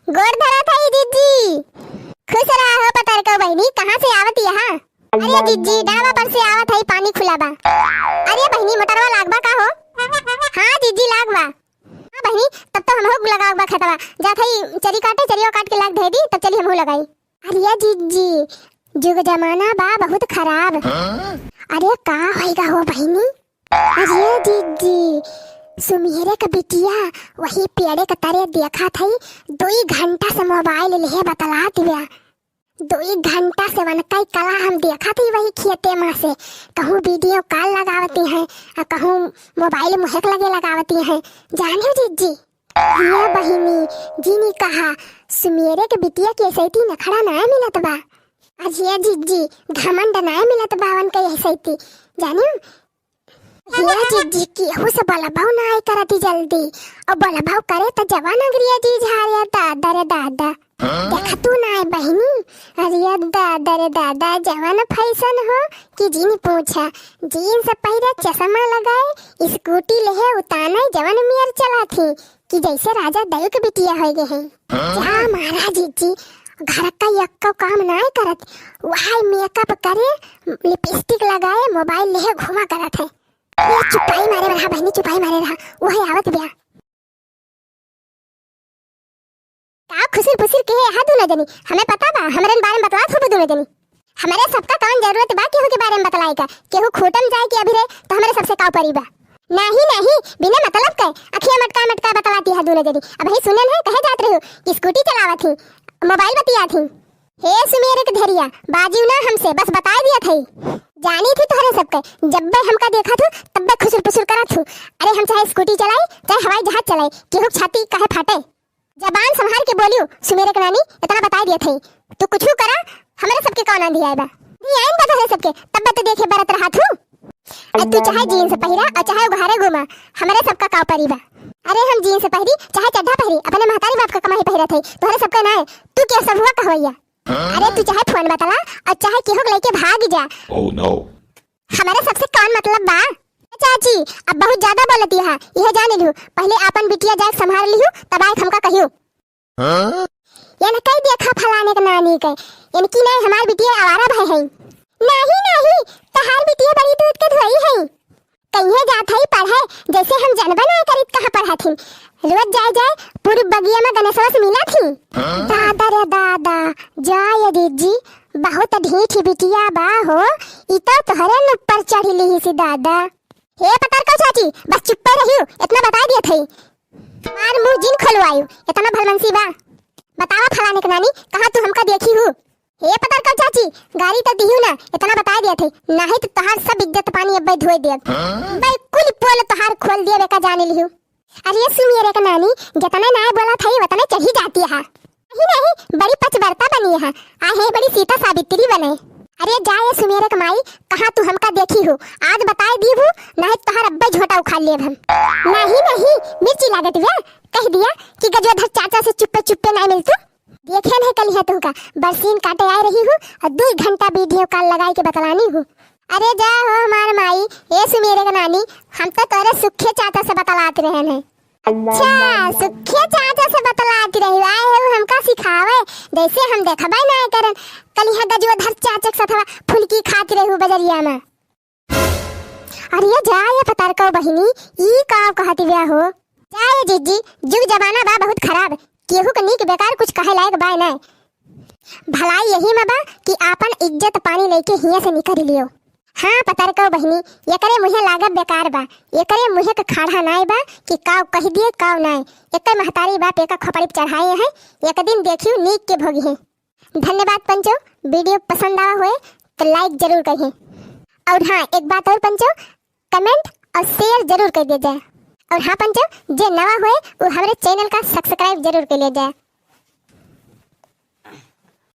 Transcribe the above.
गोड़ धरा था ही जीजी। खुश रहा हो पतर को बहनी, कहाँ से आवत यहाँ? अरे जीजी डावा पर से आवत है, पानी खुला बा। अरे बहनी मोटरवा लागबा का हो? हाँ जीजी लागबा। हाँ बहनी तब तो हम हो लगाओ बा खतवा। जात है चरी काटे, चरियो काट के लाग दे दी, तब चली हम हो लगाई। अरे जीजी जुग जमाना बा बहुत खराब। अरे का होएगा हो बहनी? अरे जीजी सुमेरे का बिटिया वही पेड़े का तरे देखा थी, 2 घंटा से मोबाइल ले बतला दिया। 2 घंटा से वनकाई कला हम देखा थी वही खेते में से। कहूँ वीडियो कॉल लगावती हैं और कहूँ मोबाइल मुहक लगे लगावती हैं। जाने जीजी ये बहिनी जी ने कहा सुमेरे के बिटिया के ऐसी नखड़ा ना मिलत बा। अरे जीजी घमंड ना मिलत बावन के ऐसी जानी ये जीजी की हो से बलभाव ना आई करती जल्दी, और बलभाव करे तो जवान अग्रिया जी झारिया दादा रे दादा। देखा तू ना है बहनी? अरे दादा रे दादा जवान फैशन हो कि जी ने पूछा। जीन्स पहरा चश्मा लगाए स्कूटी ले उताना जवान मियर चला थी कि जैसे राजा दयु के बिटिया हो गए हैं। क्या महाराज जीजी घर का यक्का काम ना करत, वहाँ मेकअप करे लिपस्टिक लगाए मोबाइल ले घुमा करत है। ये चुपाई मारे रहा बहनी, चुपाई मारे रहा वही आवत बिया। का खुसिर पुसिर के हाथ न जनी हमें पता बा, हमरे बारे में बतला थोड़ी दूर जनी। हमारे सबका कौन जरूरत बा केहू के बारे में बतलाई का? केहू खोटम जाए कि अभी रे तो हमारे सबसे काव परी बा। नहीं बिना मतलब के अखियां मटका बतलाती है दूर जनी। अब ही सुनल है कहे जात रही हो कि स्कूटी चलावत थी, मोबाइल बतिया थी। हे सुमेरे के धरिया बाजी ना हमसे बस बता दिया थी। जानी थी तोहरे सबके, जब बे हमका देखा थू तब बे खुसुर पुसुर करा थू। अरे हम चाहे स्कूटी चलाई चाहे हवाई जहाज चलाई, केहू छाती काहे फाटे? जबान संभाल के बोलियो सुमेरे के नानी, इतना बता दिया थी। तू कुछ करा हमारे सबके कौन आंधी आएबा? नहीं आइन बता है सबके, तब तो देखे बरत रहा थू। तू चाहे जीन्स पहिरा और चाहे घरे घुमा, हमारे सबका काव परी बा। अरे हम जीन्स पहरी चाहे चड्ढा पहरी अपने महतारी बाप का कमाई पहिरा थे, तोहरे सबका ना है। तू क्या सब हुआ कहवैया? अरे तू चाहे फोन बतला और चाहे केहू लेके भाग जा। Oh no. हमारे सबसे कौन मतलब बा? चाची अब बहुत ज्यादा बोलती है, यह जाने लू। पहले अपन बिटिया जाके संभाल लियो तब आए हमका कहियो। ये न कई देखा फलाने के नानी के, इनकी नहीं हमार बिटिया आवारा भाई है। नहीं तहार बिटिया बड़ी दूध के धोई है। कहीं जात है पढ़े जैसे हम जनबा ना करित कहाँ पढ़ा थी। रोज जाए पूरी बगिया में गणेशवा से मिला थी। दादा रे दादा जाय दीदी बहुत ढीठी बिटिया बा हो, इतो तोहरे न पर चढ़ी ली सी दादा। हे पतर का चाची बस चुप रहियो, इतना बता दिया थई। मार मुंह जिन खोलवायु इतना भलमनसी बा। बतावा फलाने के नानी कहां तू हमका देखी हूं? हे पतर का चाची गाड़ी तो दिहू ना, इतना बता दिया थई, नहीं तो तोहार सब इज्जत पानी अब धोए दे। भाई कुल पोल तोहार खोल दिए बेका जाने लिहू। अरे सुमेरे के नानी जितना ना बोला थई उतना चढ़ी जाती है। नहीं बड़ी पचबरता बनी है, आहे बड़ी सीता सावित्री बने। अरे जाए सुमेरे के माई कहां तू हमका देखी हो? आज बता दी हूं, नहीं तोहार अब्बे झोटा उखाड़ लेब हम। नहीं मिर्ची लागत वे कह दिया कि गजोधर चाचा से चुप्पे नहीं मिलतू। देखे नहीं कल है तुमका बरसीन काटे आ रही हूँ और 2 घंटा वीडियो कॉल लगाई के बतलानी हूँ। अरे जा हो हमार माई ए सुमेरे के नानी, हम तो तोरे सुखे चाचा से बतलाते रहे हैं। अच्छा सुखे चाचा से बतलाती रही आए हो हमका सिखावे, जैसे हम देखबे ना करन। कल यहाँ गजोधर चाचा के साथ फुलकी खाती रही हूँ बजरिया में। अरे जा ये पतर को बहिनी ई का कहती व्या हो? जाए जीजी जुग जमाना बा बहुत खराब, केहू के नीक बेकार कुछ कहे लायक बा ना। भलाई यही में बा कि आपन इज्जत पानी लेके हिया से निकल लियो। हाँ पतर को बहिनी एकरे मुहे लागत बेकार बा, एकरे मुहे के खाड़ा नाय बा कि काव कह दिए काव नाय। एक महतारी बाप एक खोपड़ी चढ़ाए हैं, एक दिन देखियो नीक के भोगी है। धन्यवाद पंचो, वीडियो पसंद आवा हुए तो लाइक जरूर करिए। और हाँ एक बात और पंचो, कमेंट और शेयर जरूर कर दीजिए। और हाँ पंचो जे नवा हुए वो हमारे चैनल का सब्सक्राइब जरूर कर लीजिए।